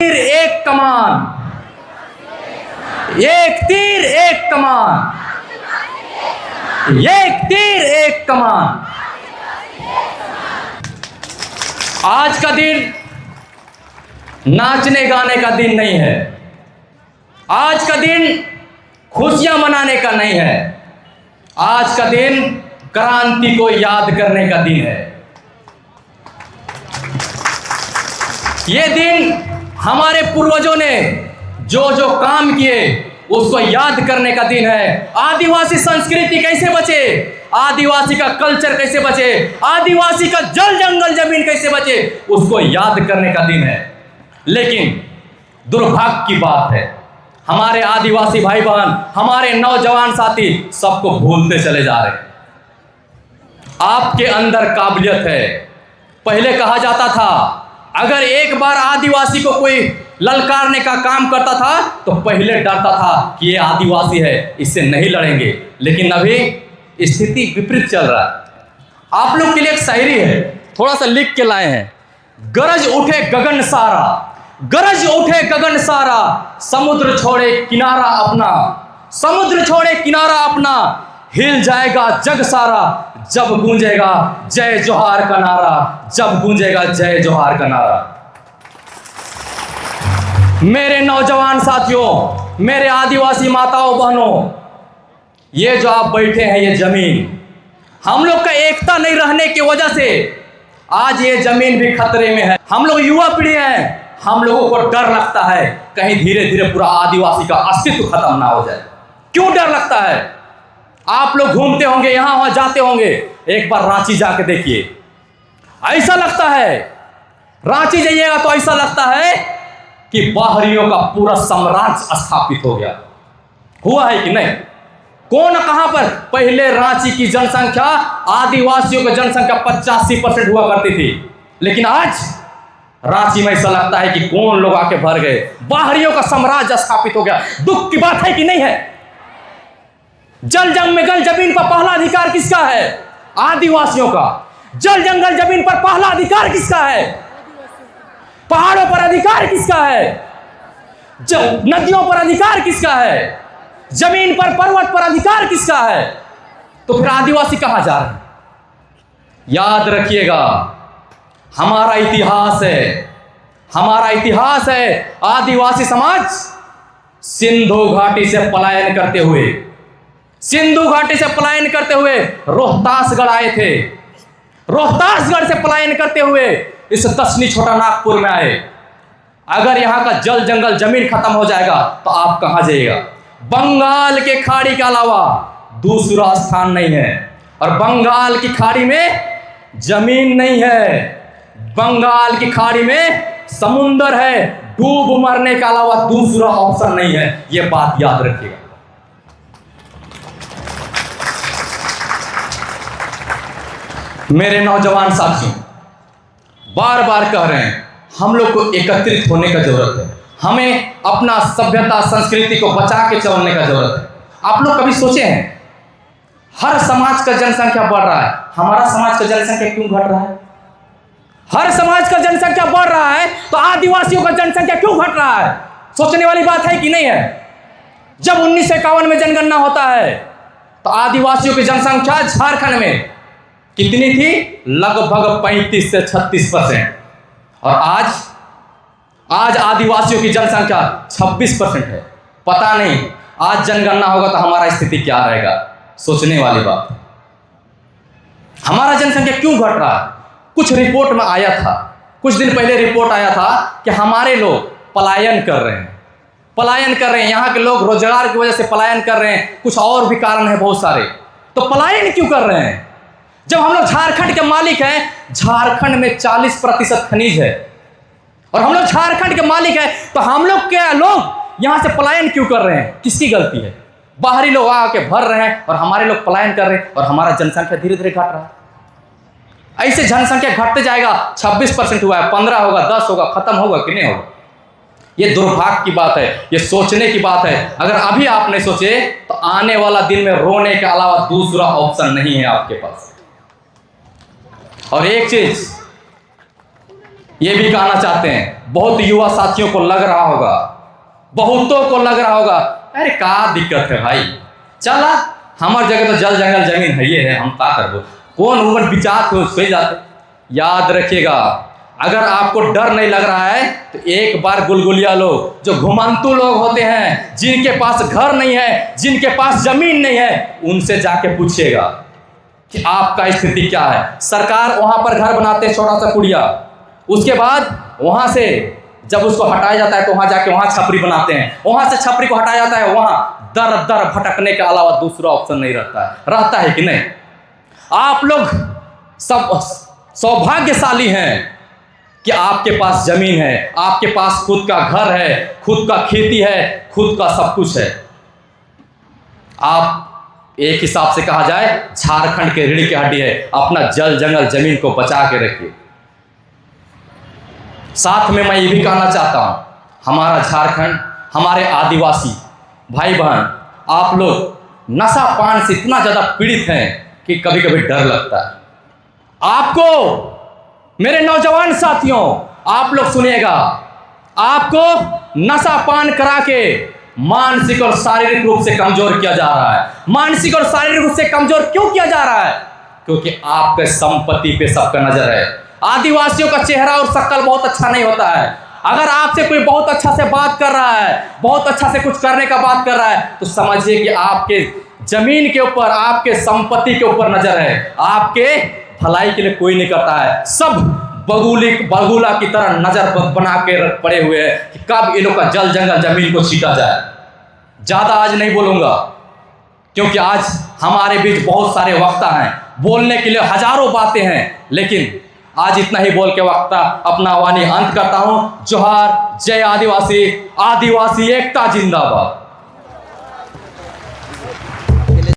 तीर एक कमान, एक तीर एक कमान, एक तीर एक कमान। आज का दिन नाचने गाने का दिन नहीं है। आज का दिन खुशियां मनाने का नहीं है। आज का दिन क्रांति को याद करने का दिन है। यह दिन हमारे पूर्वजों ने जो जो काम किए उसको याद करने का दिन है। आदिवासी संस्कृति कैसे बचे, आदिवासी का कल्चर कैसे बचे, आदिवासी का जल जंगल जमीन कैसे बचे, उसको याद करने का दिन है। लेकिन दुर्भाग्य की बात है, हमारे आदिवासी भाई बहन, हमारे नौजवान साथी सबको भूलते चले जा रहे हैं। आपके अंदर काबिलियत है। पहले कहा जाता था अगर एक बार आदिवासी को कोई ललकारने का काम करता था तो पहले डरता था कि ये आदिवासी है, इससे नहीं लड़ेंगे। लेकिन अभी स्थिति विपरीत चल रहा है। आप लोग के लिए एक शायरी है, थोड़ा सा लिख के लाए हैं। गरज उठे गगन सारा, गरज उठे गगन सारा, समुद्र छोड़े किनारा अपना, समुद्र छोड़े किनारा अपना, हिल जाएगा जग सारा जब गूंजेगा जय जोहार का नारा, जब गूंजेगा जय जोहार का नारा। मेरे नौजवान साथियों, मेरे आदिवासी माताओं बहनों, ये जो आप बैठे हैं ये जमीन, हम लोग का एकता नहीं रहने की वजह से आज ये जमीन भी खतरे में है। हम लोग युवा पीढ़ी हैं, हम लोगों को डर लगता है कहीं धीरे धीरे पूरा आदिवासी का अस्तित्व खत्म ना हो जाए। क्यों डर लगता है? आप लोग घूमते होंगे, यहां वहां जाते होंगे, एक बार रांची जाके देखिए, ऐसा लगता है, रांची जाइएगा तो ऐसा लगता है कि बाहरियों का पूरा साम्राज्य स्थापित हो गया। हुआ है कि नहीं? कौन कहां पर? पहले रांची की जनसंख्या, आदिवासियों की जनसंख्या 85% हुआ करती थी, लेकिन आज रांची में ऐसा लगता है कि कौन लोग आके भर गए, बाहरियों का साम्राज्य स्थापित हो गया। दुख की बात है कि नहीं है? जल जंगल जमीन पर पहला अधिकार किसका है? आदिवासियों का। जल जंगल जमीन पर पहला अधिकार किसका है? पहाड़ों पर अधिकार किसका है? नदियों पर अधिकार किसका है? जमीन पर, पर्वत पर अधिकार किसका है? तो फिर आदिवासी कहां जा रहे हैं? याद रखिएगा, हमारा इतिहास है, हमारा इतिहास है। आदिवासी समाज सिंधु घाटी से पलायन करते हुए, सिंधु घाटी से पलायन करते हुए रोहतासगढ़ आए थे। रोहतासगढ़ से पलायन करते हुए इस तसनी छोटा नागपुर में आए। अगर यहां का जल जंगल जमीन खत्म हो जाएगा तो आप कहां जाइएगा? बंगाल के खाड़ी के अलावा दूसरा स्थान नहीं है। और बंगाल की खाड़ी में जमीन नहीं है, बंगाल की खाड़ी में समुंदर है। डूब मरने के अलावा दूसरा ऑप्शन नहीं है। यह बात याद रखिएगा। मेरे नौजवान साथियों, बार बार कह रहे हैं, हम लोग को एकत्रित होने का जरूरत है। हमें अपना सभ्यता संस्कृति को बचा के चलने का जरूरत है। आप लोग कभी सोचे हैं, हर समाज का जनसंख्या बढ़ रहा है, हमारा समाज का जनसंख्या क्यों घट रहा है? हर समाज का जनसंख्या बढ़ रहा है तो आदिवासियों का जनसंख्या क्यों घट रहा है? सोचने वाली बात है कि नहीं है? जब 1951 में जनगणना होता है तो आदिवासियों की जनसंख्या झारखंड में कितनी थी? लगभग 35 से 36%। और आज आदिवासियों की जनसंख्या 26% है। पता नहीं आज जनगणना होगा तो हमारा स्थिति क्या रहेगा? सोचने वाली बात। हमारा जनसंख्या क्यों घट रहा है? कुछ रिपोर्ट में आया था, कुछ दिन पहले रिपोर्ट आया था कि हमारे लोग पलायन कर रहे हैं, पलायन कर रहे हैं। यहाँ के लोग रोजगार की वजह से पलायन कर रहे हैं, कुछ और भी कारण है बहुत सारे। तो पलायन क्यों कर रहे हैं? जब हम लोग झारखंड के मालिक हैं, झारखंड में 40% खनिज है और हम लोग झारखंड के मालिक हैं, तो हम लोग के लोग यहां से पलायन क्यों कर रहे हैं? किसकी गलती है? बाहरी लोग आके भर रहे हैं और हमारे लोग पलायन कर रहे हैं और हमारा जनसंख्या धीरे धीरे घट रहा है। ऐसे जनसंख्या घटते जाएगा। 26% हुआ है, 15 होगा, 10 होगा, खत्म होगा कि नहीं होगा? ये दुर्भाग्य की बात है, ये सोचने की बात है। अगर अभी आप नहीं सोचे तो आने वाला दिन में रोने के अलावा दूसरा ऑप्शन नहीं है आपके पास। और एक चीज ये भी कहना चाहते हैं, बहुत युवा साथियों को लग रहा होगा, बहुतों को लग रहा होगा, अरे क्या दिक्कत है भाई, चला हमार जगह तो जल जंगल जमीन है, ये है, हम क्या करबो, कौन उमर विचार हो सही जाते। याद रखिएगा, अगर आपको डर नहीं लग रहा है तो एक बार गुलगुलिया लोग, जो घुमंतु लोग होते हैं, जिनके पास घर नहीं है, जिनके पास जमीन नहीं है, उनसे जाके पूछिएगा कि आपका स्थिति क्या है। सरकार वहां पर घर बनाते हैं, छोटा सा कुड़िया, उसके बाद वहां से जब उसको हटाया जाता है तो वहां जाके वहां छपरी बनाते हैं, वहां से छपरी को हटाया जाता है, वहां दर दर भटकने के अलावा दूसरा ऑप्शन नहीं रहता है कि नहीं। आप लोग सब सौभाग्यशाली हैं कि आपके पास जमीन है, आपके पास खुद का घर है, खुद का खेती है, खुद का सब कुछ है। आप एक हिसाब से कहा जाए झारखंड के रीढ़ की हड्डी है, अपना जल जंगल जमीन को बचा के रखिए। साथ में मैं ये भी कहना चाहता हूं, हमारा झारखंड, हमारे आदिवासी भाई बहन, आप लोग नशा पान से इतना ज्यादा पीड़ित हैं कि कभी कभी डर लगता है। आपको मेरे नौजवान साथियों, आप लोग सुनिएगा, आपको नशा पान करा के मानसिक और शारीरिक रूप से कमजोर किया जा रहा है। मानसिक और शारीरिक रूप से कमजोर क्यों किया जा रहा है? क्योंकि आपके संपत्ति पे सबका नजर है। आदिवासियों का चेहरा और शक्ल बहुत अच्छा नहीं होता है। अगर आपसे कोई बहुत अच्छा से बात कर रहा है, बहुत अच्छा से कुछ करने का बात कर रहा है, तो समझिए कि आपके जमीन के ऊपर, आपके संपत्ति के ऊपर नजर है। आपके भलाई के लिए कोई नहीं करता है, सब बगुला की तरह नजर बना के पड़े हुए हैं कि कब ये लोग का जल जंगल जमीन को छीटा जाए। ज्यादा आज नहीं बोलूंगा, क्योंकि आज हमारे बीच बहुत सारे वक्ता हैं, बोलने के लिए हजारों बातें हैं, लेकिन आज इतना ही बोल के वक्ता अपना वाणी अंत करता हूं। जोहार, जय आदिवासी, आदिवासी एकता जिंदाबाद।